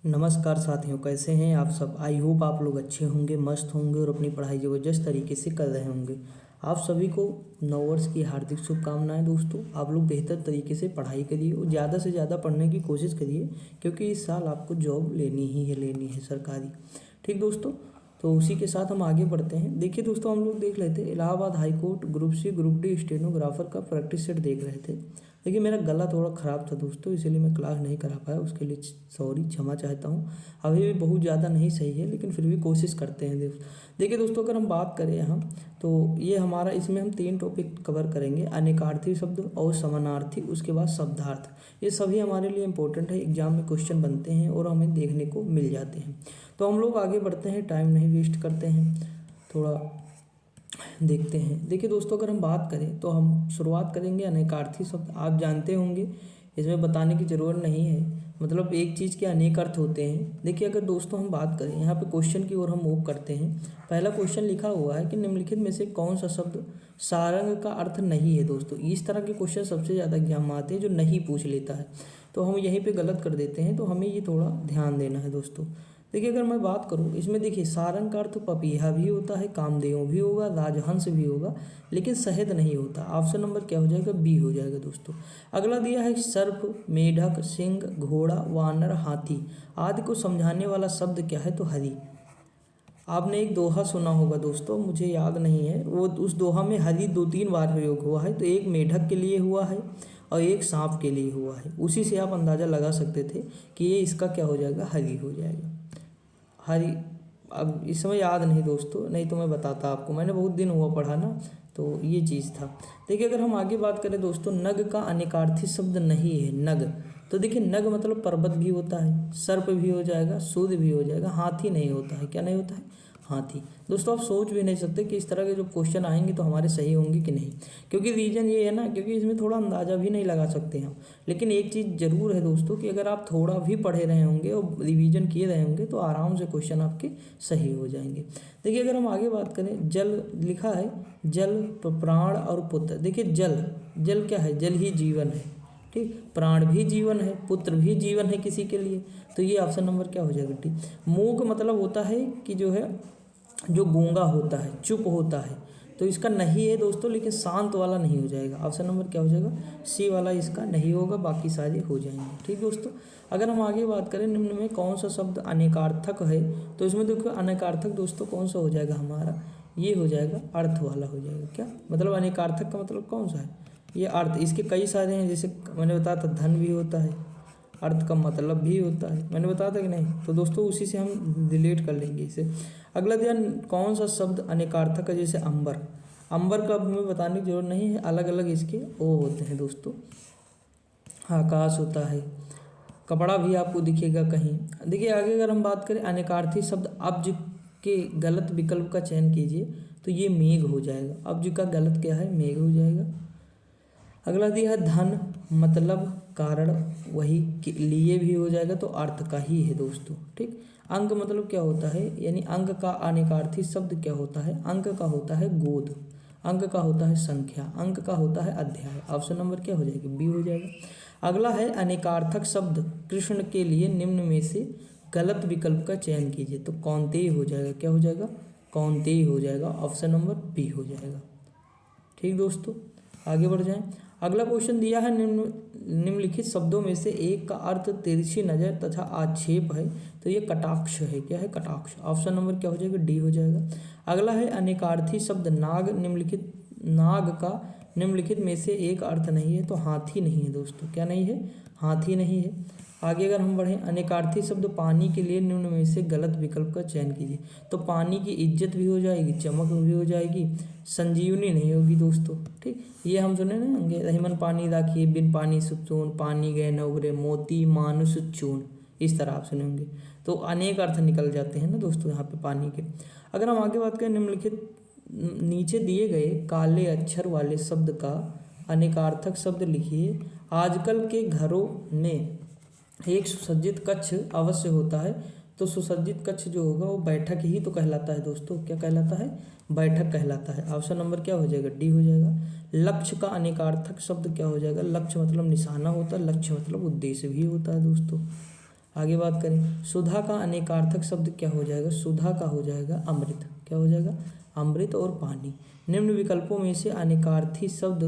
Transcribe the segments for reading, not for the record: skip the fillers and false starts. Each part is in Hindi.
नमस्कार साथियों, कैसे हैं आप सब। आई होप आप लोग अच्छे होंगे, मस्त होंगे और अपनी पढ़ाई ज़बरदस्त तरीके से कर रहे होंगे। आप सभी को नववर्ष की हार्दिक शुभकामनाएं दोस्तों। आप लोग बेहतर तरीके से पढ़ाई करिए और ज़्यादा से ज़्यादा पढ़ने की कोशिश करिए, क्योंकि इस साल आपको जॉब लेनी है सरकारी। ठीक दोस्तों, तो उसी के साथ हम आगे बढ़ते हैं। देखिए दोस्तों, हम लोग देख लेते हैं Allahabad high court group C group D stenographer का प्रैक्टिस सेट देख रहे थे। देखिए मेरा गला थोड़ा ख़राब था दोस्तों, इसीलिए मैं क्लास नहीं करा पाया, उसके लिए सॉरी, क्षमा चाहता हूँ। अभी भी बहुत ज़्यादा नहीं सही है, लेकिन फिर भी कोशिश करते हैं देखिए दोस्तों, अगर हम बात करें यहाँ, तो ये हमारा इसमें हम 3 टॉपिक कवर करेंगे। अनेकार्थी शब्द और समानार्थी, उसके बाद शब्दार्थ। ये सभी हमारे लिए इंपॉर्टेंट है, एग्जाम में क्वेश्चन बनते हैं और हमें देखने को मिल जाते हैं। तो हम लोग आगे बढ़ते हैं, टाइम नहीं वेस्ट करते हैं, थोड़ा देखते हैं। देखिए दोस्तों, अगर हम बात करें तो हम शुरुआत करेंगे अनेकार्थी शब्द। आप जानते होंगे, इसमें बताने की ज़रूरत नहीं है, मतलब एक चीज़ के अनेक अर्थ होते हैं। देखिए अगर दोस्तों हम बात करें, यहाँ पे क्वेश्चन की ओर हम मूव करते हैं। पहला क्वेश्चन लिखा हुआ है कि निम्नलिखित में से कौन सा शब्द सारंग का अर्थ नहीं है। दोस्तों इस तरह के क्वेश्चन सबसे ज़्यादा एग्जाम में आते हैं, जो नहीं पूछ लेता है, तो हम यहीं पे गलत कर देते हैं, तो हमें ये थोड़ा ध्यान देना है दोस्तों। देखिए अगर मैं बात करूँ इसमें, देखिए सारंग का अर्थ पपीहा भी होता है, कामदेव भी होगा, राजहंस भी होगा, लेकिन शहद नहीं होता। ऑप्शन नंबर क्या हो जाएगा, बी हो जाएगा दोस्तों। अगला दिया है सर्प, मेढक, सिंह, घोड़ा, वानर, हाथी आदि को समझाने वाला शब्द क्या है, तो हरि। आपने एक दोहा सुना होगा दोस्तों, मुझे याद नहीं है, वो उस दोहा में हरि 2-3 बार प्रयोग हुआ है। तो एक मेढक के लिए हुआ है और एक सांप के लिए हुआ है। उसी से आप अंदाज़ा लगा सकते थे कि ये इसका क्या हो जाएगा, हरि हो जाएगा। हरी, अब इस समय याद नहीं दोस्तों, नहीं तो मैं बताता आपको, मैंने बहुत दिन हुआ पढ़ा ना, तो ये चीज़ था। देखिए अगर हम आगे बात करें दोस्तों, नग का अनेकार्थी शब्द नहीं है, नग। तो देखिए नग मतलब पर्वत भी होता है, सर्प भी हो जाएगा, सूर्य भी हो जाएगा, हाथी नहीं होता है। क्या नहीं होता है, हाथी। दोस्तों आप सोच भी नहीं सकते कि इस तरह के जो क्वेश्चन आएंगे तो हमारे सही होंगे कि नहीं, क्योंकि रीज़न ये है ना, क्योंकि इसमें थोड़ा अंदाज़ा भी नहीं लगा सकते हम। लेकिन एक चीज़ ज़रूर है दोस्तों, कि अगर आप थोड़ा भी पढ़े रहे होंगे और रिवीजन किए रहे होंगे तो आराम से क्वेश्चन आपके सही हो जाएंगे। देखिए अगर हम आगे बात करें, जल लिखा है, जल, प्राण और पुत्र। देखिए जल, जल क्या है, जल ही जीवन है, ठीक। प्राण भी जीवन है, पुत्र भी जीवन है किसी के लिए, तो ये ऑप्शन नंबर क्या हो जाएगा, ठीक। मूक मतलब होता है कि जो है, जो गूंगा होता है, चुप होता है, तो इसका नहीं है दोस्तों, लेकिन शांत वाला नहीं हो जाएगा। ऑप्शन नंबर क्या हो जाएगा, सी वाला इसका नहीं होगा, बाकी सारे हो जाएंगे, ठीक दोस्तों। अगर हम आगे बात करें, निम्न में कौन सा शब्द अनेकार्थक है, तो इसमें देखो अनेकार्थक दोस्तों कौन सा हो जाएगा हमारा, ये हो जाएगा अर्थ वाला हो जाएगा। क्या मतलब अनेकार्थक का मतलब कौन सा है, ये अर्थ। इसके कई सारे हैं, जैसे मैंने बताया था धन भी होता है, अर्थ का मतलब भी होता है, मैंने बताया था कि नहीं, तो दोस्तों उसी से हम रिलेट कर लेंगे इसे। अगला दिया, कौन सा शब्द अनेकार्थक है, जैसे अंबर। अंबर का हमें बताने की जरूरत नहीं है, अलग अलग इसके वो होते हैं दोस्तों। आकाश होता है, कपड़ा भी आपको दिखेगा कहीं। देखिए आगे अगर हम बात करें अनेकार्थी शब्द अब्ज के गलत विकल्प का चयन कीजिए, तो ये मेघ हो जाएगा। अब्ज का गलत क्या है, मेघ हो जाएगा। अगला दिया है धन, मतलब कारण, वही के लिए भी हो जाएगा, तो अर्थ का ही है दोस्तों, ठीक। अंक मतलब क्या होता है, यानी अंक का अनेकार्थी शब्द क्या होता है, अंक का होता है गोद, अंक का होता है संख्या, अंक का होता है अध्याय। ऑप्शन नंबर क्या हो जाएगा, बी हो जाएगा। अगला है अनेकार्थक शब्द कृष्ण के लिए निम्न में से गलत विकल्प का चयन कीजिए, तो कौनतेय हो जाएगा। क्या हो जाएगा, कौनतेय हो जाएगा। ऑप्शन नंबर बी हो जाएगा, ठीक दोस्तों। आगे बढ़ जाएं। अगला क्वेश्चन दिया है, निम्नलिखित शब्दों में से एक का अर्थ तिरछी नज़र तथा आक्षेप है, तो ये कटाक्ष है। क्या है, कटाक्ष। ऑप्शन नंबर क्या हो जाएगा, डी हो जाएगा। अगला है अनेकार्थी शब्द नाग, निम्नलिखित नाग का निम्नलिखित में से एक अर्थ नहीं है, तो हाथी नहीं है दोस्तों। क्या नहीं है, हाथी नहीं है। आगे अगर हम बढ़ें, अनेकार्थी शब्द पानी के लिए निम्न में से गलत विकल्प का चयन कीजिए, तो पानी की इज्जत भी हो जाएगी, चमक भी हो जाएगी, संजीवनी नहीं होगी दोस्तों, ठीक। ये हम सुने ना होंगे, रहीमन पानी राखिए बिन पानी सुचून, पानी गए न उगरे मोती मानुष चून, इस तरह आप सुने होंगे। तो अनेक अर्थ निकल जाते हैं ना दोस्तों यहाँ पे पानी के। अगर हम आगे बात करें, निम्नलिखित नीचे दिए गए काले अक्षर वाले शब्द का अनेकार्थक शब्द लिखिए। आजकल के घरों में एक सुसज्जित कक्ष अवश्य होता है, तो सुसज्जित कक्ष जो होगा वो बैठक ही तो कहलाता है दोस्तों। क्या कहलाता है, बैठक कहलाता है। ऑप्शन नंबर क्या हो जाएगा, डी हो जाएगा। लक्ष्य का अनेकार्थक शब्द क्या हो जाएगा, लक्ष्य मतलब निशाना होता है, लक्ष्य मतलब उद्देश्य भी होता है दोस्तों। आगे बात करें, सुधा का अनेकार्थक शब्द क्या हो जाएगा? सुधा का हो जाएगा अमृत। क्या हो जाएगा? अमृत और पानी। निम्न विकल्पों में से अनेकार्थी शब्द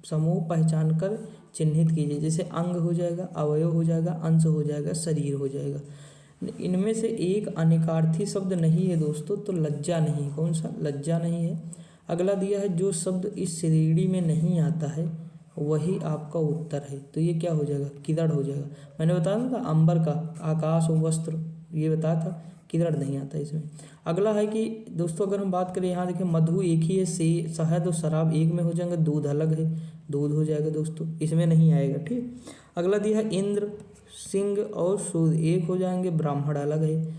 समूह पहचान कर चिन्हित कीजिए। जैसे अंग हो जाएगा, अवयव हो जाएगा, अंश हो जाएगा, शरीर हो जाएगा। इनमें से एक अनेकार्थी शब्द नहीं है दोस्तों, तो लज्जा नहीं है। कौन सा? लज्जा नहीं है। अगला दिया है, जो शब्द इस श्रेणी में नहीं आता है वही आपका उत्तर है। तो ये क्या हो जाएगा? किदड़ हो जाएगा। मैंने बताया था अंबर का, आकाश और वस्त्र, ये बताया था। किदड़ नहीं आता इसमें। अगला है कि दोस्तों अगर हम बात करें, यहाँ देखिए मधु एक ही है, से शहद और शराब एक में हो जाएंगे, दूध अलग है, दूध हो जाएगा दोस्तों, इसमें नहीं आएगा। ठीक। अगला दिया है इंद्र, सिंह और सूर्य एक हो जाएंगे, ब्राह्मण अलग है,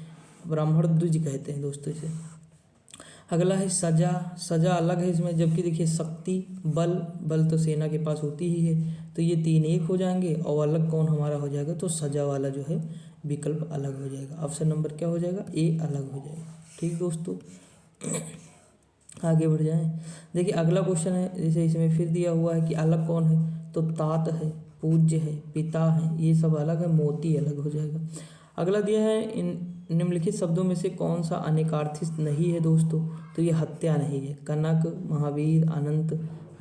ब्राह्मण द्विज कहते हैं दोस्तों इसे। अगला है सजा, सजा अलग है इसमें, जबकि देखिए शक्ति, बल, बल तो सेना के पास होती ही है, तो ये तीन एक हो जाएंगे और अलग कौन हमारा हो जाएगा? तो सजा वाला जो है विकल्प अलग हो जाएगा। ऑप्शन नंबर क्या हो जाएगा? ए अलग हो जाएगा। ठीक दोस्तों, आगे बढ़ जाएं। देखिए अगला क्वेश्चन है, जैसे इसमें फिर दिया हुआ है कि अलग कौन है, तो तात है, पूज्य है, पिता है, ये सब अलग है, मोती अलग हो जाएगा। अगला दिया है, इन निम्नलिखित शब्दों में से कौन सा अनेकार्थी नहीं है दोस्तों? तो ये हत्या नहीं है। कनक, महावीर, अनंत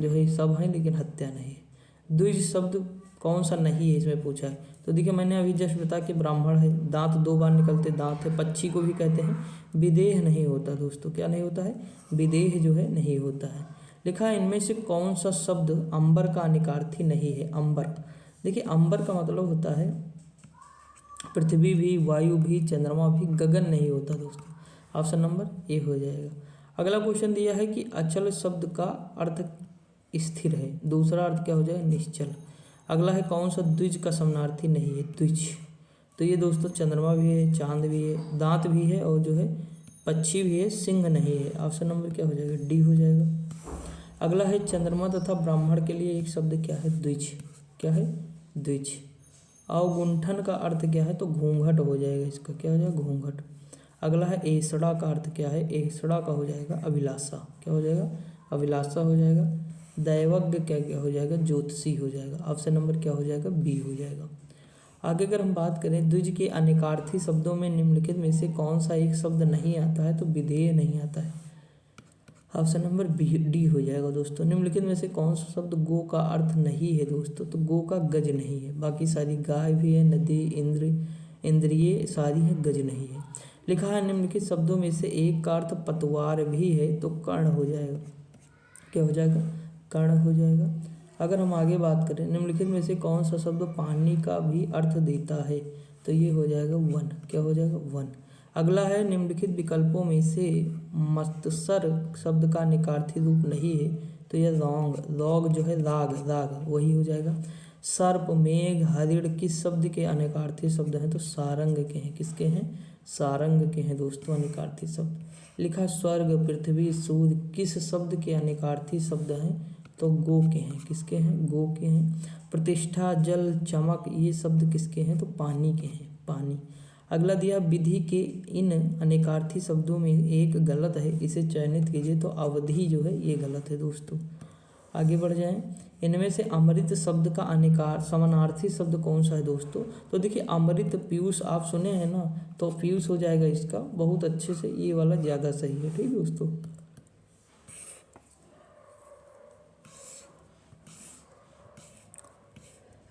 जो है सब हैं, लेकिन हत्या नहीं है। द्विज शब्द कौन सा नहीं है इसमें पूछा है, तो देखिए मैंने अभी जस्ट बताया कि ब्राह्मण है, दांत दो बार निकलते दांत है, पक्षी को भी कहते हैं, विदेह नहीं होता दोस्तों। क्या नहीं होता है? विदेह जो है नहीं होता है। लिखा है, इनमें से कौन सा शब्द अंबर का अनेकार्थी नहीं है? अंबर, देखिए अंबर का मतलब होता है पृथ्वी भी, वायु भी, चंद्रमा भी, गगन नहीं होता दोस्तों। ऑप्शन नंबर ए हो जाएगा। अगला क्वेश्चन दिया है कि अचल शब्द का अर्थ स्थिर है, दूसरा अर्थ क्या हो जाएगा? निश्चल। अगला है, कौन सा द्विज का समानार्थी नहीं है? द्विज, तो ये दोस्तों चंद्रमा भी है, चांद भी है, दांत भी है और जो है पक्षी भी है, सिंह नहीं है। ऑप्शन नंबर क्या हो जाएगा? डी हो जाएगा। अगला है, चंद्रमा तथा ब्राह्मण के लिए एक शब्द क्या है? द्विज। क्या है? द्विज। अवगुंठन का अर्थ क्या है? तो घूंघट हो जाएगा, इसका क्या हो जाएगा? घूंघट। अगला है, एसड़ा का अर्थ क्या है? एसड़ा का हो जाएगा अभिलाषा। क्या हो जाएगा? अभिलाषा हो जाएगा। दैवज्ञ क्या हो जाएगा? ज्योतिषी हो जाएगा। ऑप्शन नंबर क्या हो जाएगा? बी हो जाएगा। आगे अगर हम बात करें, द्विज के अनेकार्थी शब्दों में निम्नलिखित में से कौन सा एक शब्द नहीं आता है? तो विधेय नहीं आता है। ऑप्शन नंबर बी, डी हो जाएगा दोस्तों। निम्नलिखित में से कौन सा शब्द गो का अर्थ नहीं है दोस्तों? तो गो का गज नहीं है, बाकी सारी गाय भी है, नदी, इंद्र, इंद्रिय सारी है, गज नहीं है। लिखा है, निम्नलिखित शब्दों में से एक का अर्थ पतवार भी है, तो कर्ण हो जाएगा। क्या हो जाएगा? कर्ण हो जाएगा। अगर हम आगे बात करें, निम्नलिखित में से कौन सा शब्द पानी का भी अर्थ देता है? तो ये हो जाएगा वन। क्या हो जाएगा? वन। अगला है, निम्नलिखित विकल्पों में से मत्सर शब्द का निकार्थी रूप नहीं है, तो यह लौंग, लौग जो है लाग, लाग वही हो जाएगा। सर्प, मेघ, हरिण किस शब्द के अनेकार्थी शब्द हैं? तो सारंग के हैं। किसके हैं? सारंग के हैं दोस्तों अनेकार्थी शब्द। लिखा, स्वर्ग, पृथ्वी, सूर्य किस शब्द के अनेकार्थी शब्द हैं? तो गो के हैं। किसके हैं? गो के हैं। प्रतिष्ठा, जल, चमक ये शब्द किसके हैं? तो पानी के हैं, पानी। अगला दिया, विधि के इन अनेकार्थी शब्दों में एक गलत है, इसे चयनित कीजिए। तो अवधि जो है ये गलत है दोस्तों। आगे बढ़ जाएं। इनमें से अमृत शब्द का अनेकार समानार्थी शब्द कौन सा है दोस्तों? तो देखिए अमृत, पीयूष आप सुने हैं ना, तो पीयूष हो जाएगा इसका बहुत अच्छे से, ये वाला ज़्यादा सही है। ठीक दोस्तों,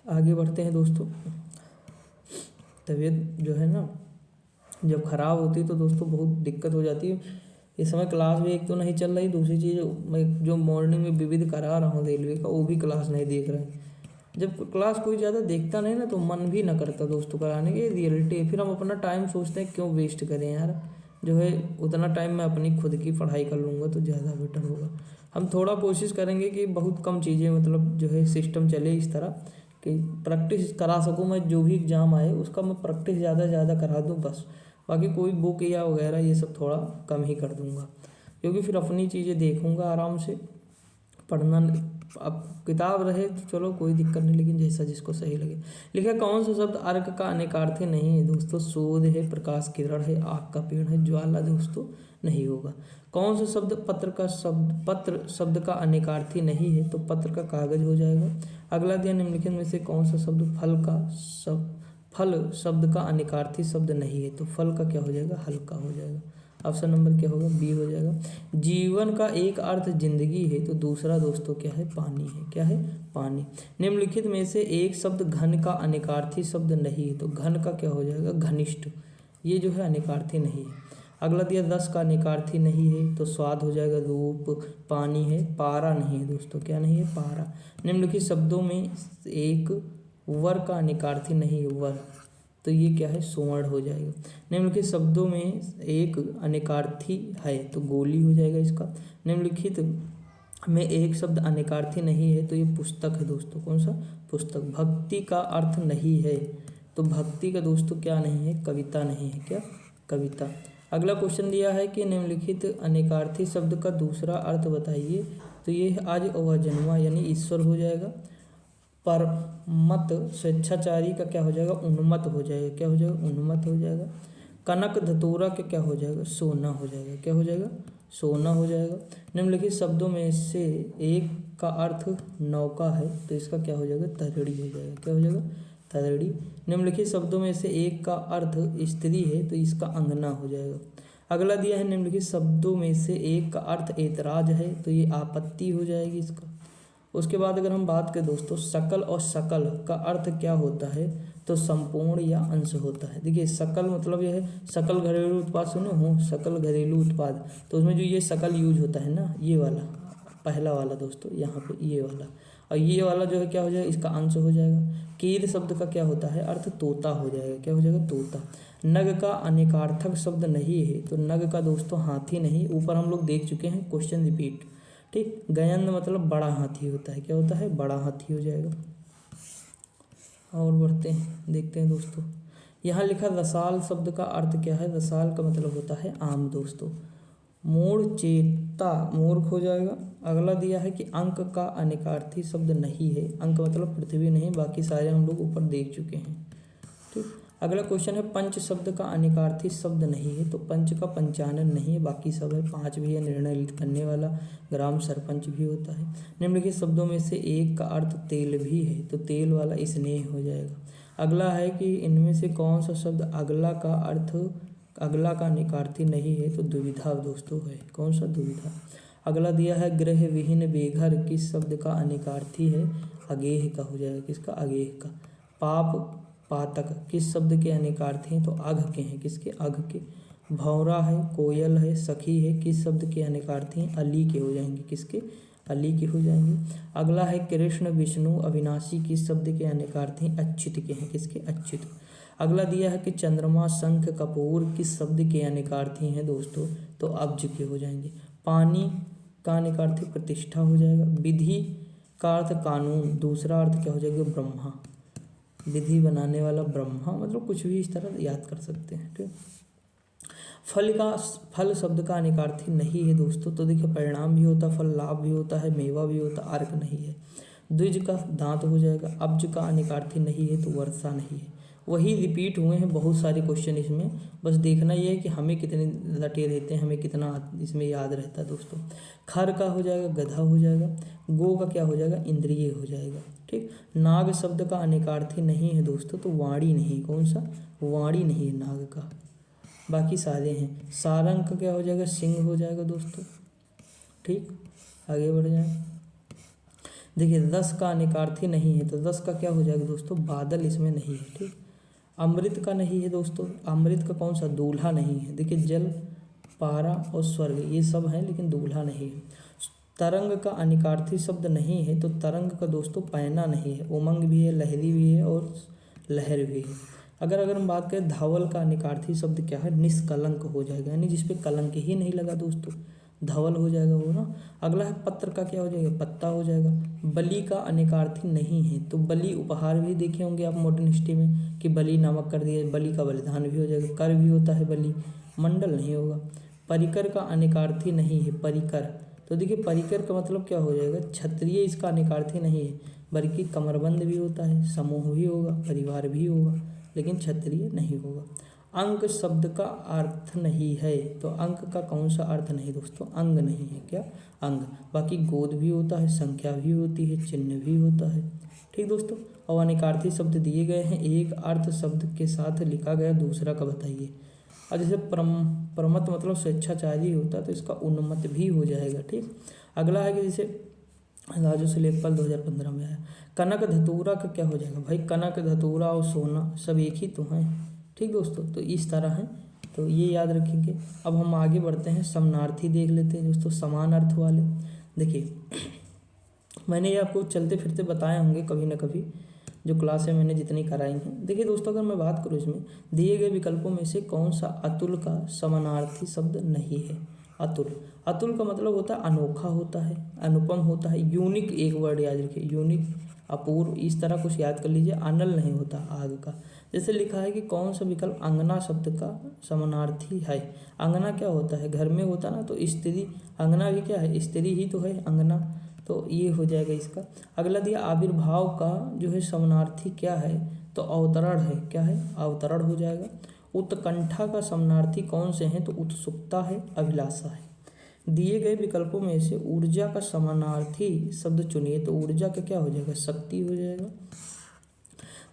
आगे बढ़ते हैं दोस्तों। तबीयत जो है ना जब ख़राब होती है तो दोस्तों बहुत दिक्कत हो जाती है। इस समय क्लास भी एक तो नहीं चल रही, दूसरी चीज़ मैं जो मॉर्निंग में विविध करा रहा हूँ रेलवे का, वो भी क्लास नहीं देख रहे हैं। जब क्लास कोई ज़्यादा देखता नहीं ना तो मन भी ना करता दोस्तों कराने की, रियलिटी। फिर हम अपना टाइम सोचते हैं क्यों वेस्ट करें यार, जो है उतना टाइम मैं अपनी खुद की पढ़ाई कर लूँगा तो ज़्यादा बेटर होगा। हम थोड़ा कोशिश करेंगे कि बहुत कम चीज़ें मतलब जो है सिस्टम चले इस तरह कि प्रैक्टिस करा सकूँ मैं, जो भी एग्ज़ाम आए उसका मैं प्रैक्टिस ज़्यादा से ज़्यादा करा दूँ बस। बाकी कोई बुक या वगैरह ये सब थोड़ा कम ही कर दूँगा, क्योंकि फिर अपनी चीज़ें देखूँगा आराम से। पढ़ना अब किताब रहे तो चलो कोई दिक्कत नहीं, लेकिन जैसा जिसको सही लगे। लिखा, कौन सा शब्द अर्क का अनेकार्थी नहीं है दोस्तों? सूर्य है, प्रकाश किरण है, आग का पेड़ है, ज्वाला दोस्तों नहीं होगा। कौन सा शब्द पत्र का शब्द पत्र शब्द का अनेकार्थी नहीं है? तो पत्र का कागज हो जाएगा। अगला दिया, निम्नलिखित में से कौन सा शब्द फल शब्द का अनिकार्थी शब्द नहीं है, तो फल का क्या हो जाएगा, हल्का हो जाएगा। ऑप्शन नंबर क्या होगा, बी हो जाएगा। जीवन का एक अर्थ जिंदगी है, तो दूसरा दोस्तों क्या है, पानी है। क्या है, पानी। निम्नलिखित में से एक शब्द घन का अनिकार्थी शब्द नहीं है, तो घन का क्या हो जाएगा, घनिष्ठ। ये जो है अनिकार्थी नहीं है। अगला दिया रस का अनिकार्थी नहीं है, तो स्वाद हो जाएगा रूप। पानी है, पारा नहीं है दोस्तों, क्या नहीं है, पारा। निम्नलिखित शब्दों में एक वर का अनिकार्थी नहीं है, वर, तो ये क्या है, स्वर्ण हो जाएगा। निम्नलिखित शब्दों में एक अनिकार्थी है, तो गोली हो जाएगा इसका। निम्नलिखित में एक शब्द अनिकार्थी नहीं है, तो ये पुस्तक है दोस्तों। कौन सा, पुस्तक। भक्ति का अर्थ नहीं है, तो भक्ति का दोस्तों क्या नहीं है, कविता नहीं है। क्या, कविता। अगला क्वेश्चन दिया है कि निम्नलिखित अनिकार्थी शब्द का दूसरा अर्थ बताइए, तो ये आज अवजन्मा यानी ईश्वर हो जाएगा। परमत स्वेच्छाचारी का क्या हो जाएगा, उन्मत्त हो जाएगा। क्या हो जाएगा, उन्मत्त हो जाएगा। कनक धतूरा का क्या हो जाएगा, सोना हो जाएगा। क्या हो जाएगा, सोना हो जाएगा। निम्नलिखित शब्दों में से एक का अर्थ नौका है, तो इसका क्या हो जाएगा, तरड़ी हो जाएगा। क्या हो जाएगा, तरड़ी। निम्नलिखित शब्दों में से एक का अर्थ स्त्री है, तो इसका अंगना हो जाएगा। अगला दिया है निम्नलिखित शब्दों में से एक का अर्थ ऐतराज है, तो ये आपत्ति हो जाएगी इसका। उसके बाद अगर हम बात करें दोस्तों सकल और सकल का अर्थ क्या होता है, तो संपूर्ण या अंश होता है। देखिए सकल मतलब यह है सकल घरेलू उत्पाद, सुने हो, सकल घरेलू उत्पाद, तो उसमें जो ये सकल यूज होता है ना, ये वाला पहला वाला दोस्तों, यहाँ पे ये वाला, और ये वाला जो है क्या हो जाएगा, इसका अंश हो जाएगा। कीर शब्द का क्या होता है अर्थ, तोता हो जाएगा। क्या हो जाएगा, तोता। नग का अनेकार्थक शब्द नहीं है, तो नग का दोस्तों हाथी नहीं, ऊपर हम लोग देख चुके हैं, क्वेश्चन रिपीट। ठीक। गयंद मतलब बड़ा हाथी होता है। क्या होता है, बड़ा हाथी हो जाएगा। और बढ़ते हैं, देखते हैं दोस्तों, यहाँ लिखा रसाल शब्द का अर्थ क्या है, रसाल का मतलब होता है आम दोस्तों। मूढ़ चेता मूर्ख हो जाएगा। अगला दिया है कि अंक का अनिकार्थी शब्द नहीं है, अंक मतलब पृथ्वी नहीं, बाकी सारे हम लोग ऊपर देख चुके हैं। ठीक। अगला क्वेश्चन है पंच शब्द का अनिकार्थी शब्द नहीं है, तो पंच का पंचानन नहीं है, बाकी सब है। पाँच भी है, निर्णय करने वाला, ग्राम सरपंच भी होता है। निम्नलिखित शब्दों में से एक का अर्थ तेल भी है, तो तेल वाला स्नेह हो जाएगा। अगला है कि इनमें से कौन सा शब्द अगला का अर्थ, अगला का अनिकार्थी नहीं है, तो दुविधा दोस्तों है। कौन सा, दुविधा। अगला दिया है गृह विहीन बेघर किस शब्द का अनिकार्थी है, अगेह का हो जाएगा। किसका, अगेह का। पाप पातक किस शब्द के अनिकार्थी हैं, तो अघ के हैं। किसके, अघ के। भौरा है, कोयल है, सखी है, किस शब्द के अनिकार्थी हैं, अली के हो जाएंगे। किसके, अली के हो जाएंगे। अगला है कृष्ण विष्णु अविनाशी किस शब्द के अनिकार्थी हैं, अच्युत के हैं। किसके, अच्युत। अगला दिया है कि चंद्रमा शंख कपूर किस शब्द के अनिकार्थी हैं दोस्तों, तो अब्ज के हो जाएंगे। पानी का अनिकार्थी प्रतिष्ठा हो जाएगा। विधि का अर्थ कानून, दूसरा अर्थ क्या हो जाएगा, ब्रह्मा। विधि बनाने वाला ब्रह्मा, मतलब कुछ भी इस तरह याद कर सकते हैं। ठीक। फल शब्द का अनिकार्थी नहीं है दोस्तों, तो देखिए परिणाम भी होता, फल लाभ भी होता है, मेवा भी होता, अर्क नहीं है। द्विज का दांत हो जाएगा। अब्ज का अनिकार्थी नहीं है, तो वर्षा नहीं है। वही रिपीट हुए हैं बहुत सारे क्वेश्चन इसमें, बस देखना ये है कि हमें कितने रटे रहते हैं, हमें कितना इसमें याद रहता है दोस्तों। खर का हो जाएगा, गधा हो जाएगा। गो का क्या हो जाएगा, इंद्रिय हो जाएगा। ठीक। नाग शब्द का अनिकार्थी नहीं है दोस्तों, तो वाणी नहीं। कौन सा, वाणी नहीं है नाग का, बाकी सारे हैं। सारंग का क्या हो जाएगा, सिंह हो जाएगा दोस्तों। ठीक। आगे बढ़ जाए। देखिए रस का अनिकार्थी नहीं है, तो रस का क्या हो जाएगा दोस्तों, बादल इसमें नहीं है। ठीक। अमृत का नहीं है दोस्तों, अमृत का कौन सा, दूल्हा नहीं है। देखिए जल, पारा और स्वर्ग ये सब हैं, लेकिन दूल्हा नहीं है। तरंग का अनिकार्थी शब्द नहीं है, तो तरंग का दोस्तों पैना नहीं है। उमंग भी है, लहरी भी है और लहर भी है। अगर हम बात करें धवल का अनिकार्थी शब्द क्या है, निष्कलंक हो जाएगा, यानी जिसपे कलंक ही नहीं लगा दोस्तों, धवल हो जाएगा वो ना। अगला है पत्र का क्या हो जाएगा, पत्ता हो जाएगा। बलि का अनिकार्थी नहीं है, तो बलि उपहार भी देखे होंगे आप मॉडर्न हिस्ट्री में कि बलि नामक कर दिया, बलि का बलिदान भी हो जाएगा। कर भी होता है बलि, मंडल नहीं होगा। परिकर का अनिकार्थी नहीं है, परिकर, तो देखिए परिकर का मतलब क्या हो जाएगा, क्षत्रिय इसका अनिकार्थी नहीं है, बल्कि कमरबंद भी होता है, समूह भी होगा, परिवार भी होगा, लेकिन क्षत्रिय नहीं होगा। अंक शब्द का अर्थ नहीं है, तो अंक का कौन सा अर्थ नहीं दोस्तों, अंग नहीं है, क्या अंग। बाकी गोद भी होता है, संख्या भी होती है, चिन्ह भी होता है। ठीक दोस्तों, और अनेकार्थी शब्द दिए गए हैं, एक अर्थ शब्द के साथ लिखा गया, दूसरा का बताइए। और जैसे प्रमत मतलब स्वेच्छाचारी होता है, तो इसका उन्मत भी हो जाएगा। ठीक, अगला है कि जैसे राजू से लेखपाल 2015 में आया, कनक धतूरा का क्या हो जाएगा भाई, कनक धतूरा और सोना सब एक ही तो हैं। ठीक दोस्तों, तो इस तरह है, तो ये याद रखेंगे। अब हम आगे बढ़ते हैं, समानार्थी देख लेते हैं दोस्तों, समान अर्थ वाले। देखिए मैंने ये आपको चलते फिरते बताए होंगे कभी ना कभी, जो क्लासें मैंने जितनी कराई हैं। देखिए दोस्तों, अगर मैं बात करूँ इसमें दिए गए विकल्पों में से कौन सा अतुल का समानार्थी शब्द नहीं है। अतुल, अतुल का मतलब होता है अनोखा होता है, अनुपम होता है, यूनिक, एक वर्ड याद रखिए, यूनिक, अपूर्व, इस तरह कुछ याद कर लीजिए। अनल नहीं होता आग का। जैसे लिखा है कि कौन सा विकल्प अंगना शब्द का समानार्थी है। अंगना क्या होता है, घर में होता ना, तो स्त्री, अंगना भी क्या है, स्त्री ही तो है अंगना, तो ये हो जाएगा इसका। अगला दिया आविर्भाव का जो है समानार्थी क्या है, तो अवतरण है, क्या है, अवतरण हो जाएगा। उत्कंठा का समानार्थी कौन से हैं, तो उत्सुकता है, अभिलाषा है। दिए गए विकल्पों में से ऊर्जा का समानार्थी शब्द चुनिए, तो ऊर्जा का क्या हो जाएगा, शक्ति हो जाएगा।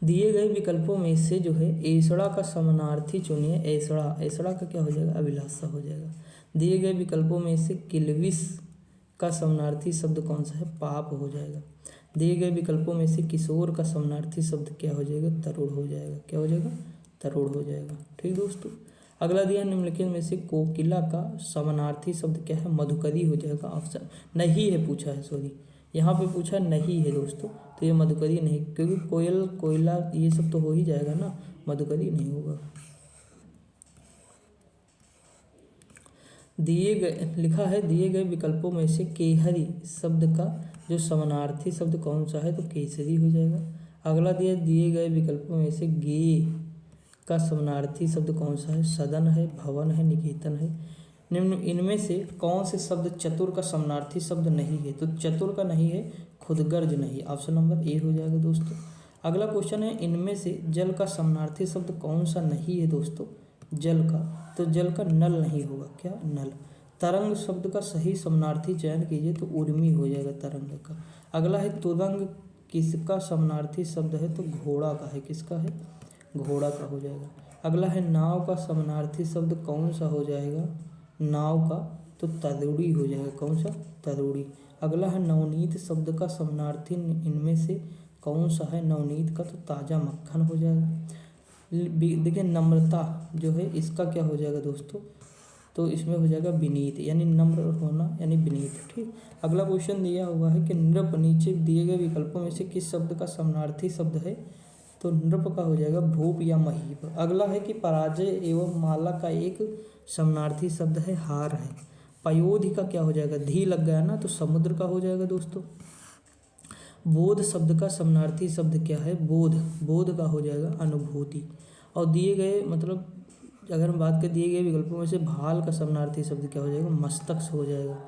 दिए गए विकल्पों में से जो है ऐसड़ा का समानार्थी चुनिए, ऐसड़ा, ऐसड़ा का क्या हो जाएगा, अभिलाषा हो जाएगा। दिए गए विकल्पों में से किल्विश का समानार्थी शब्द कौन सा है, पाप हो जाएगा। दिए गए विकल्पों में से किशोर का समानार्थी शब्द क्या हो जाएगा, तरुण हो जाएगा, क्या हो जाएगा, तरुण हो जाएगा। ठीक दोस्तों, अगला दिया निम्नलिखित में से कोकिला का समानार्थी शब्द क्या है, मधुकरी हो जाएगा। ऑप्शन नहीं है पूछा है, सॉरी यहाँ पे पूछा नहीं है दोस्तों, तो ये मधुकरी नहीं, क्योंकि कोयल, कोयला ये सब तो हो ही जाएगा ना, मधुकरी नहीं होगा। दिए गए, लिखा है दिए गए विकल्पों में से केहरी शब्द का जो समानार्थी शब्द कौन सा है, तो केसरी हो जाएगा। अगला दिया दिए गए विकल्पों में से गे का समानार्थी शब्द कौन सा है, सदन है, भवन है, निकेतन है। निम्न इनमें से कौन से शब्द चतुर का समानार्थी शब्द नहीं है, तो चतुर का नहीं है, खुदगर्ज नहीं, ऑप्शन नंबर ए हो जाएगा दोस्तों। अगला क्वेश्चन है, इनमें से जल का समानार्थी शब्द कौन सा नहीं है दोस्तों, जल का, तो जल का नल नहीं होगा, क्या नल। तरंग शब्द का सही समानार्थी चयन कीजिए, तो उर्मी हो जाएगा तरंग का। अगला है तुरंग किसका समानार्थी शब्द है, तो घोड़ा का है, किसका है, घोड़ा का हो जाएगा। अगला है नाव का समानार्थी शब्द कौन सा हो जाएगा, नाव का, तो तरुड़ी हो जाएगा, कौन सा, तरुड़ी। अगला है नवनीत शब्द का समानार्थी इनमें से कौन सा है, नवनीत का, तो ताज़ा मक्खन हो जाएगा। देखिए नम्रता जो है इसका क्या हो जाएगा दोस्तों, तो इसमें हो जाएगा विनीत, यानी नम्र होना यानी विनीत। ठीक, अगला क्वेश्चन दिया हुआ है कि नृप, नीचे दिए गए विकल्पों में से किस शब्द का समानार्थी शब्द है, तो नृप का हो जाएगा भूप या महीप। अगला है कि पराजय एवं माला का एक समानार्थी शब्द है, हार है। पयोधि का क्या हो जाएगा, धी लग गया ना, तो समुद्र का हो जाएगा दोस्तों। बोध शब्द का समानार्थी शब्द क्या है, बोध, बोध का हो जाएगा अनुभूति। और दिए गए मतलब अगर हम बात करें दिए गए विकल्पों में से भाल का समानार्थी शब्द क्या हो जाएगा, मस्तक हो जाएगा।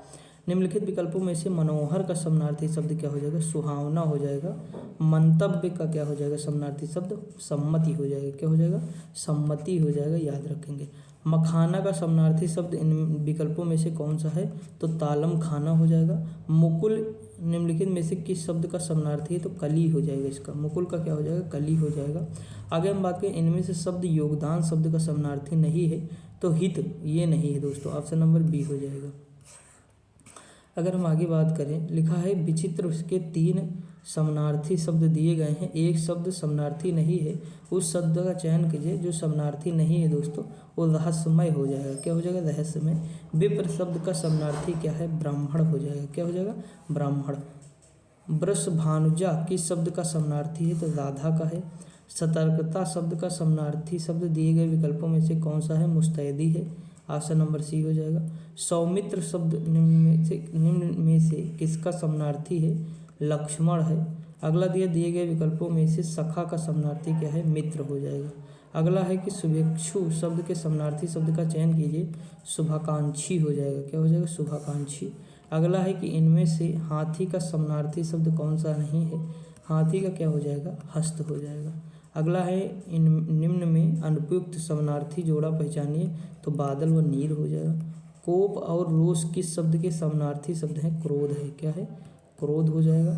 निम्नलिखित विकल्पों में से मनोहर का समानार्थी शब्द क्या हो जाएगा, सुहावना हो जाएगा। मंतव्य का क्या हो जाएगा समानार्थी शब्द, सम्मति हो जाएगा, क्या हो जाएगा, सम्मति हो जाएगा, याद रखेंगे। मखाना का समानार्थी शब्द इन विकल्पों में से कौन सा है, तो तालम खाना हो जाएगा। मुकुल निम्नलिखित में से किस शब्द का समानार्थी है, तो कली हो जाएगा इसका, मुकुल का क्या हो जाएगा, कली हो जाएगा। आगे हम बात करें इनमें से शब्द योगदान शब्द का समानार्थी नहीं है, तो हित ये नहीं है दोस्तों, ऑप्शन नंबर बी हो जाएगा। अगर हम आगे बात करें, लिखा है विचित्र, उसके 3 समानार्थी शब्द दिए गए हैं, एक शब्द समानार्थी नहीं है, उस शब्द का चयन कीजिए जो समानार्थी नहीं है दोस्तों, वो रहस्यमय हो जाएगा, क्या हो जाएगा, रहस्यमय। विप्र शब्द का समानार्थी क्या है, ब्राह्मण हो जाएगा, क्या हो जाएगा, ब्राह्मण। वृषभानुजा किस शब्द का समानार्थी है, तो राधा का है। सतर्कता शब्द का समानार्थी शब्द दिए गए विकल्पों में से कौन सा है, मुस्तैदी है, ऑप्शन नंबर सी हो जाएगा। सौमित्र शब्द निम्न में से किसका समानार्थी है, लक्ष्मण है। अगला दिए गए विकल्पों में से सखा का समानार्थी क्या है, मित्र हो जाएगा। अगला है कि शुभेच्छु शब्द के समानार्थी शब्द का चयन कीजिए, शुभाकांक्षी हो जाएगा, क्या हो जाएगा, शुभाकांक्षी। अगला है कि इनमें से हाथी का समानार्थी शब्द कौन सा नहीं है, हाथी का क्या हो जाएगा, हस्त हो जाएगा। अगला है इन निम्न में अनुपयुक्त समानार्थी जोड़ा पहचानिए, तो बादल व नीर हो जाएगा। कोप और रोष किस शब्द के समानार्थी शब्द हैं? क्रोध है, क्या है? क्रोध हो जाएगा।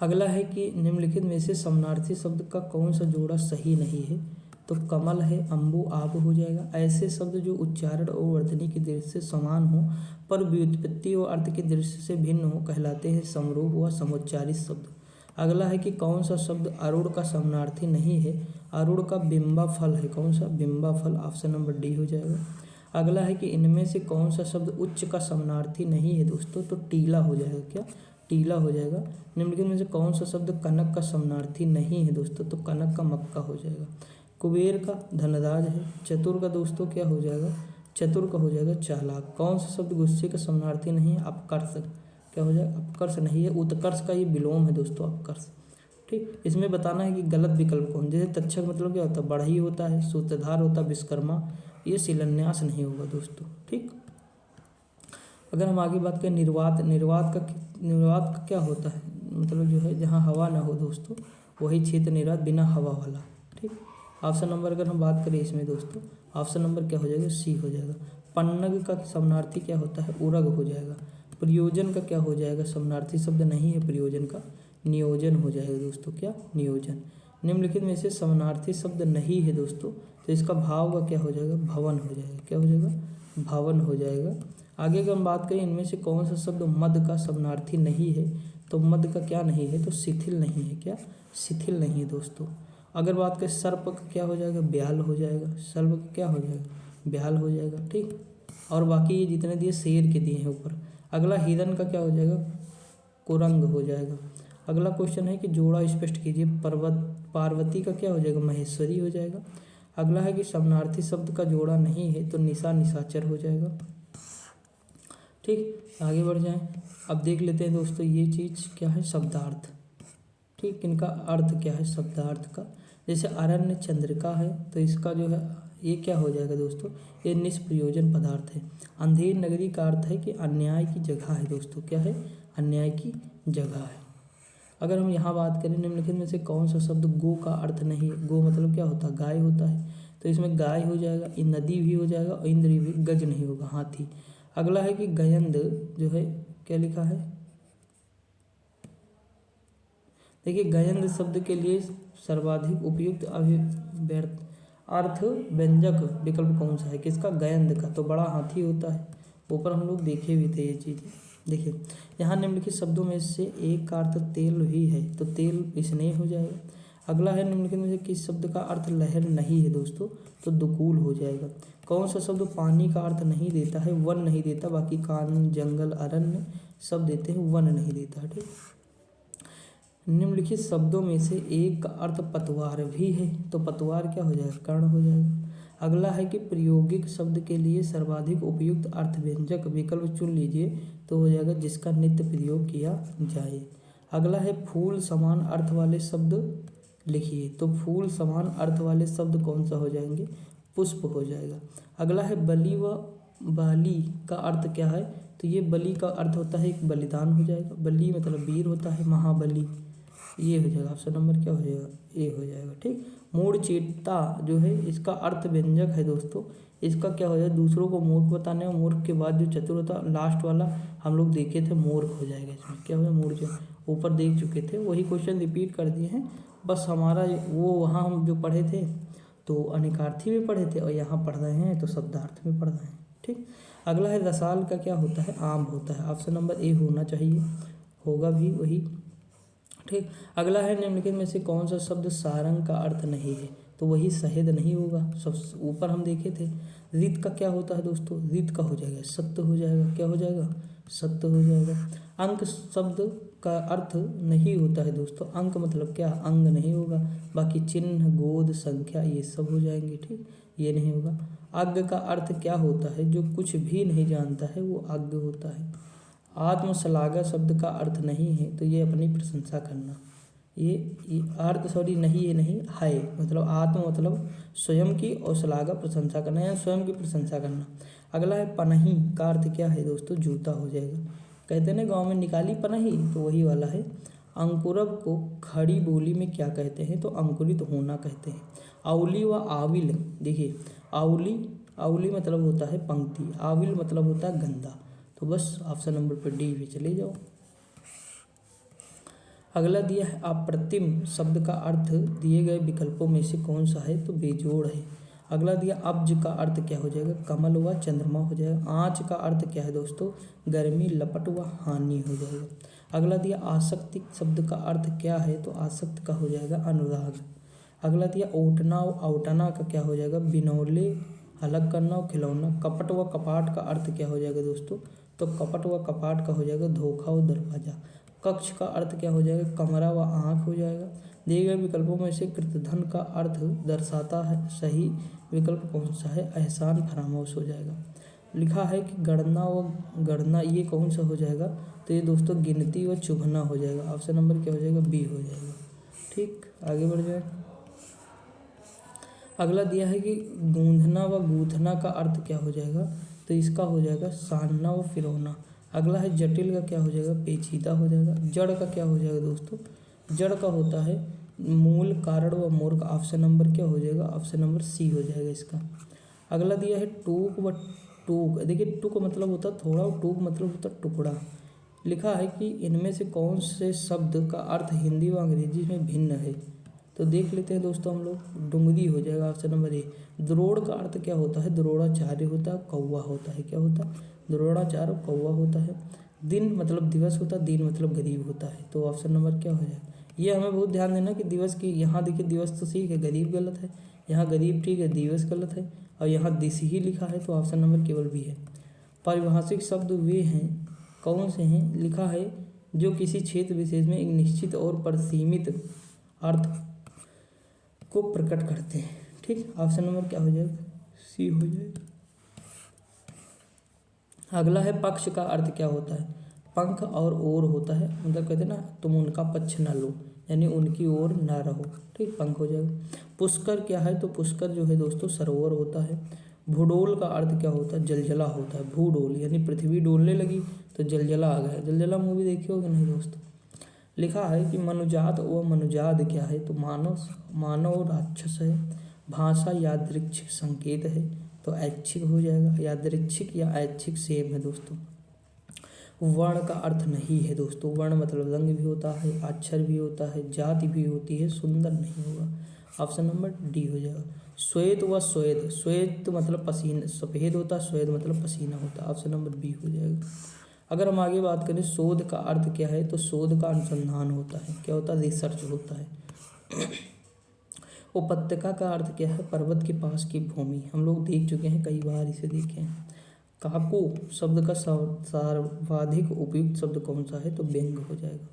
अगला है कि निम्नलिखित में से समानार्थी शब्द का कौन सा जोड़ा सही नहीं है? तो कमल है, अम्बु आप हो जाएगा। ऐसे शब्द जो उच्चारण और वर्तनी की दृष्टि से समान हो पर व्युत्पत्ति और अर्थ की दृष्टि से भिन्न हो कहलाते हैं समरूप व समुच्चारित शब्द। अगला है कि कौन सा शब्द अरुण का समानार्थी नहीं है? अरुण का बिंबा फल है, कौन सा? बिंबा फल, ऑप्शन नंबर डी हो जाएगा। अगला है कि इनमें से कौन सा शब्द उच्च का समानार्थी नहीं है दोस्तों? तो टीला हो जाएगा, क्या? टीला हो जाएगा। निम्नलिखित में से कौन सा शब्द कनक का समानार्थी नहीं है दोस्तों? तो कनक का मक्का हो जाएगा। कुबेर का धनराज है। चतुर का दोस्तों क्या हो जाएगा? चतुर का हो जाएगा चालाक। कौन सा शब्द गुस्से का समानार्थी नहीं है? अपकर्ष, क्या हो जाएगा? अपकर्ष नहीं है, उत्कर्ष का ये विलोम है दोस्तों, अपकर्ष। ठीक, इसमें बताना है कि गलत विकल्प कौन। जैसे तक्षक मतलब क्या होता है? बढ़ई होता है, सूत्रधार होता है विश्वकर्मा, ये शिलान्यास नहीं होगा दोस्तों। ठीक, अगर हम आगे बात करें निर्वात, निर्वात का क्या होता है? मतलब जो है जहाँ हवा ना हो दोस्तों, वही क्षेत्र निर्वात, बिना हवा वाला। ठीक, ऑप्शन नंबर अगर हम बात करें इसमें दोस्तों, ऑप्शन नंबर क्या हो जाएगा? सी हो जाएगा। पन्नग का समानार्थी क्या होता है? उरग हो जाएगा। प्रयोजन का क्या हो जाएगा? समानार्थी शब्द नहीं है प्रयोजन का, नियोजन हो जाएगा दोस्तों, क्या? नियोजन। निम्नलिखित में से समानार्थी शब्द नहीं है दोस्तों, तो इसका भाव का क्या हो जाएगा? भवन हो जाएगा, क्या हो जाएगा? भवन हो जाएगा। आगे अगर हम बात करें इनमें से कौन सा शब्द मद का समानार्थी नहीं है? तो मद का क्या नहीं है? तो शिथिल नहीं है, क्या? शिथिल नहीं है दोस्तों। अगर बात करें सर्प का क्या हो जाएगा? ब्याल हो जाएगा। सर्प का क्या हो जाएगा? ब्याल हो जाएगा। ठीक, और बाकी ये जितने दिए शेर के दिए हैं ऊपर। अगला हिरन का क्या हो जाएगा? कुरंग हो जाएगा। अगला क्वेश्चन है कि जोड़ा स्पष्ट कीजिए। पार्वती का क्या हो जाएगा? महेश्वरी हो जाएगा। अगला है कि समानार्थी शब्द का जोड़ा नहीं है, तो निशा निशाचर हो जाएगा। ठीक, आगे बढ़ जाएं। अब देख लेते हैं दोस्तों ये चीज़ क्या है? शब्दार्थ। ठीक, इनका अर्थ क्या है शब्दार्थ का? जैसे अरण्य चंद्रिका है, तो इसका जो है ये क्या हो जाएगा दोस्तों? ये निष्प्रयोजन पदार्थ है। अंधेर नगरी का अर्थ है कि अन्याय की जगह है दोस्तों, क्या है? अन्याय की जगह है। अगर हम यहाँ बात करें निम्नलिखित में से कौन सा शब्द गो का अर्थ नहीं है? गो मतलब क्या होता है? गाय होता है, तो इसमें गाय हो जाएगा, नदी भी हो जाएगा और इंद्र भी, गज नहीं होगा, हाथी। अगला है कि गयंद जो है क्या लिखा है? देखिए गयंद शब्द के लिए सर्वाधिक उपयुक्त अर्थ व्यंजक विकल्प कौन सा है? किसका? गयंद का। तो बड़ा हाथी होता है, ऊपर हम लोग देखे भी थे ये चीज़ें। देखिए यहाँ निम्नलिखित शब्दों में से एक का अर्थ तेल ही है, तो तेल स्नेह हो जाएगा। अगला है निम्नलिखित में से किस शब्द का अर्थ लहर नहीं है दोस्तों? तो दुकूल हो जाएगा। कौन सा शब्द पानी का अर्थ नहीं देता है? वन नहीं देता, बाकी कानून, जंगल, अरण्य सब देते हैं, वन नहीं देता है। ठीक, निम्नलिखित शब्दों में से एक का अर्थ पतवार भी है, तो पतवार क्या हो जाएगा? कर्ण हो जाएगा। अगला है कि प्रायोगिक शब्द के लिए सर्वाधिक उपयुक्त अर्थव्यंजक विकल्प चुन लीजिए, तो हो जाएगा जिसका नित्य प्रयोग किया जाए। अगला है फूल समान अर्थ वाले शब्द लिखिए, तो फूल समान अर्थ वाले शब्द कौन सा हो जाएंगे? पुष्प हो जाएगा। अगला है बलि व बाली का अर्थ क्या है? तो ये बलि का अर्थ होता है एक बलिदान हो जाएगा। बलि मतलब वीर होता है, महाबली, ये हो जाएगा। ऑप्शन नंबर क्या हो जाएगा? ए हो जाएगा। ठीक, मूढ़ चेता जो है इसका अर्थ व्यंजक है दोस्तों। इसका क्या हो जाएगा? दूसरों को मूर्ख बताने, और मूर्ख के बाद जो चतुर होता लास्ट वाला हम लोग देखे थे, मूर्ख हो जाएगा। इसमें क्या हो जाएगा? मूर्ख, ऊपर देख चुके थे, वही क्वेश्चन रिपीट कर दिए हैं। बस हमारा वो वहाँ हम जो पढ़े थे तो अनेकार्थी में पढ़े थे, और यहाँ पढ़ रहे हैं तो शब्दार्थ में पढ़ रहे हैं। ठीक, अगला है रसाल का क्या होता है? आम होता है। ऑप्शन नंबर ए होना चाहिए, होगा भी वही। ठीक, अगला है निम्नलिखित में से कौन सा शब्द सारंग का अर्थ नहीं है? तो वही शहद नहीं होगा, सब ऊपर हम देखे थे। रित का क्या होता है दोस्तों? रित का हो जाएगा सत्य हो जाएगा, क्या हो जाएगा? सत्य हो जाएगा। अंक शब्द का अर्थ नहीं होता है दोस्तों, अंक मतलब क्या? अंग नहीं होगा, बाकी चिन्ह, गोद, संख्या ये सब हो जाएंगे। ठीक, ये नहीं होगा। अज्ञ का अर्थ क्या होता है? जो कुछ भी नहीं जानता है वो अज्ञ होता है। आत्मश्लाघा शब्द का अर्थ नहीं है, तो ये अपनी प्रशंसा करना, ये अर्थ सॉरी नहीं, ये नहीं है, मतलब आत्म मतलब स्वयं की, और श्लाघा प्रशंसा करना या स्वयं की प्रशंसा करना। अगला है पनही का अर्थ क्या है दोस्तों? जूता हो जाएगा। कहते हैं ना गाँव में निकाली पनही, तो वही वाला है। अंकुरब को खड़ी बोली में क्या कहते हैं? तो अंकुरित होना कहते हैं। आउली व आविल, देखिए आउली मतलब होता है पंक्ति, आविल मतलब होता है गंदा। तो बस ऑप्शन नंबर पर डी पे चले जाओ। अगला दिया है अप्रतिम शब्द का अर्थ दिए गए विकल्पों में से कौन सा है? तो बेजोड़ है। अगला दिया अब्ज का अर्थ क्या हो जाएगा? कमल व चंद्रमा हो जाएगा। आँच का अर्थ क्या है दोस्तों? गर्मी, लपट व हानि हो जाएगा। अगला दिया आसक्ति शब्द का अर्थ क्या है? तो आसक्त का हो जाएगा अनुराग। अगला दिया ओटना व औटना का क्या हो जाएगा? बिनौले, अलग करना व खिलौना। कपट व कपाट का अर्थ क्या हो जाएगा दोस्तों? तो कपट व कपाट का हो जाएगा धोखा व दरवाजा। कक्ष का अर्थ क्या हो जाएगा? कमरा व आँख हो जाएगा। दिए गए विकल्पों में से कृतधन का अर्थ दर्शाता है, सही विकल्प कौन सा है? एहसान फरामोश हो जाएगा। लिखा है कि गणना ये कौन सा हो जाएगा? तो ये दोस्तों गिनती व चुभना हो जाएगा। ऑप्शन नंबर क्या हो जाएगा? बी हो जाएगा। ठीक, आगे बढ़ जाए। अगला दिया है कि गूंधना व गूथना का अर्थ क्या हो जाएगा? तो इसका हो जाएगा सानना व फिरौना। अगला है जटिल का क्या हो जाएगा? पेचीदा हो जाएगा। जड़ का क्या हो जाएगा दोस्तों? जड़ का होता है मूल, कारण व मूर्ख। ऑप्शन नंबर क्या हो जाएगा? ऑप्शन नंबर सी हो जाएगा इसका। अगला दिया है टूक व टूक। देखिए टूक मतलब होता है थोड़ा और टूक मतलब होता है टुकड़ा। लिखा है कि इनमें से कौन से शब्द का अर्थ हिंदी व अंग्रेजी में भिन्न है? तो देख लेते हैं दोस्तों हम लोग। डुंगरी हो जाएगा ऑप्शन नंबर ए। द्रोड़ का अर्थ क्या होता है? द्रोणाचार्य होता है, कौवा होता है। क्या होता है? द्रोणाचार्य कौवा होता है। दिन मतलब दिवस होता है, दीन मतलब गरीब होता है। तो ऑप्शन नंबर क्या हो जाएगा? ये हमें बहुत ध्यान देना कि दिवस की, यहाँ देखिए दिवस तो ठीक है, गरीब गलत है। यहाँ गरीब ठीक है, दिवस गलत है। और यहाँ दिस ही लिखा है, तो ऑप्शन नंबर केवल बी है। पारिभाषिक शब्द वे हैं, कौन से हैं? लिखा है जो किसी क्षेत्र विशेष में एक निश्चित और परिसीमित अर्थ को प्रकट करते हैं। ठीक, ऑप्शन नंबर क्या हो जाएगा? सी हो जाएगा। अगला है पक्ष का अर्थ क्या होता है? पंख और ओर होता है, मतलब कहते हैं ना तुम उनका पक्ष ना लो, यानी उनकी ओर ना रहो। ठीक, पंख हो जाएगा। पुष्कर क्या है? तो पुष्कर जो है दोस्तों सरोवर होता है। भूडोल का अर्थ क्या होता है? जलजला होता है। भूडोल यानी पृथ्वी डोलने लगी तो जलजला आ गया। जलजला मूवी देखी होगी नहीं दोस्तों? लिखा है कि मनुजात व मनुजाद क्या है? तो मानव राक्षस है। भाषा यादृच्छिक संकेत है, तो ऐच्छिक हो जाएगा। यादृच्छिक या ऐच्छिक सेम है दोस्तों। वर्ण का अर्थ नहीं है दोस्तों। वर्ण मतलब रंग भी होता है, अक्षर भी होता है, जाति भी होती है, सुंदर नहीं होगा। ऑप्शन नंबर डी हो जाएगा। श्वेत व श्वेत, श्वेत मतलब पसीना, सफ़ेद होता है, श्वेत मतलब पसीना होता है। ऑप्शन नंबर बी हो जाएगा। अगर हम आगे बात करें शोध का अर्थ क्या है? तो शोध का अनुसंधान होता है। क्या होता है? रिसर्च होता है। उपत्यका का अर्थ क्या है? पर्वत के पास की भूमि। हम लोग देख चुके हैं, कई बार इसे देखे हैं। काकू शब्द का सर्वाधिक उपयुक्त शब्द कौन सा है? तो व्यंग हो जाएगा।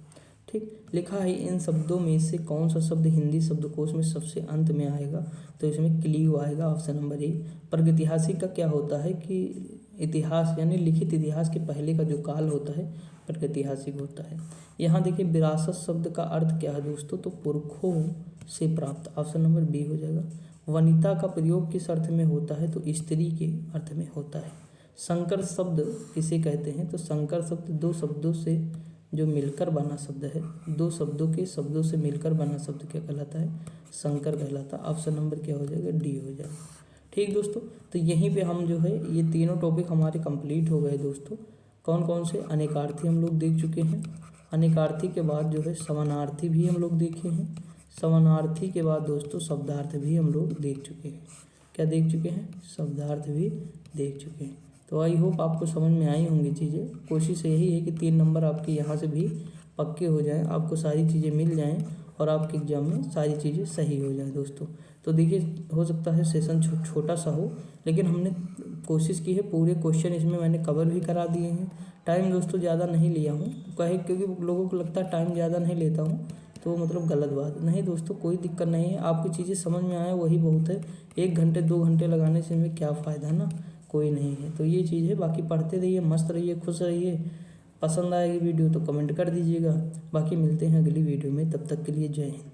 ठीक, लिखा है इन शब्दों में से कौन सा शब्द हिंदी शब्दकोश में सबसे अंत में आएगा? तो इसमें क्लीव आएगा। Option number A. प्रागैतिहासिक का क्या होता है? कि इतिहास यानी लिखित इतिहास के पहले का जो काल होता है प्रागैतिहासिक होता है। यहाँ देखिए विरासत शब्द का अर्थ क्या है दोस्तों? तो पुरखों से प्राप्त। ऑप्शन नंबर बी हो जाएगा। वनिता का प्रयोग किस अर्थ में होता है? तो स्त्री के अर्थ में होता है। संकर शब्द किसे कहते हैं? तो संकर शब्द दो शब्दों से जो मिलकर बना शब्द है, दो शब्दों से मिलकर बना शब्द क्या कहलाता है? संकर कहलाता है। ऑप्शन नंबर क्या हो जाएगा? डी हो जाएगा। ठीक दोस्तों, तो यहीं पे हम जो है ये तीनों टॉपिक हमारे कंप्लीट हो गए दोस्तों। कौन कौन से? अनेकार्थी हम लोग देख चुके हैं। अनेकार्थी के बाद जो है समानार्थी भी हम लोग देखे हैं। समानार्थी के बाद दोस्तों शब्दार्थ भी हम लोग देख चुके हैं। क्या देख चुके हैं? शब्दार्थ भी देख चुके हैं। तो आई होप आपको समझ में आई होंगी चीज़ें। कोशिश यही है कि 3 नंबर आपके यहाँ से भी पक्के हो जाएं, आपको सारी चीज़ें मिल जाएं और आपके एग्ज़ाम में सारी चीज़ें सही हो जाएं दोस्तों। तो देखिए हो सकता है सेशन छोटा सा हो, लेकिन हमने कोशिश की है पूरे क्वेश्चन इसमें मैंने कवर भी करा दिए हैं। टाइम दोस्तों ज़्यादा नहीं लिया हूँ, कहे क्योंकि लोगों को लगता है टाइम ज़्यादा नहीं लेता हूँ, तो मतलब गलत बात नहीं दोस्तों। कोई दिक्कत नहीं है, आपको चीज़ें समझ में आए वही बहुत है। 1 घंटे 2 घंटे लगाने से हमें क्या फ़ायदा है ना, कोई नहीं है। तो ये चीज़ है, बाकी पढ़ते रहिए, मस्त रहिए, खुश रहिए। पसंद आएगी वीडियो तो कमेंट कर दीजिएगा। बाकी मिलते हैं अगली वीडियो में, तब तक के लिए जय हिंद।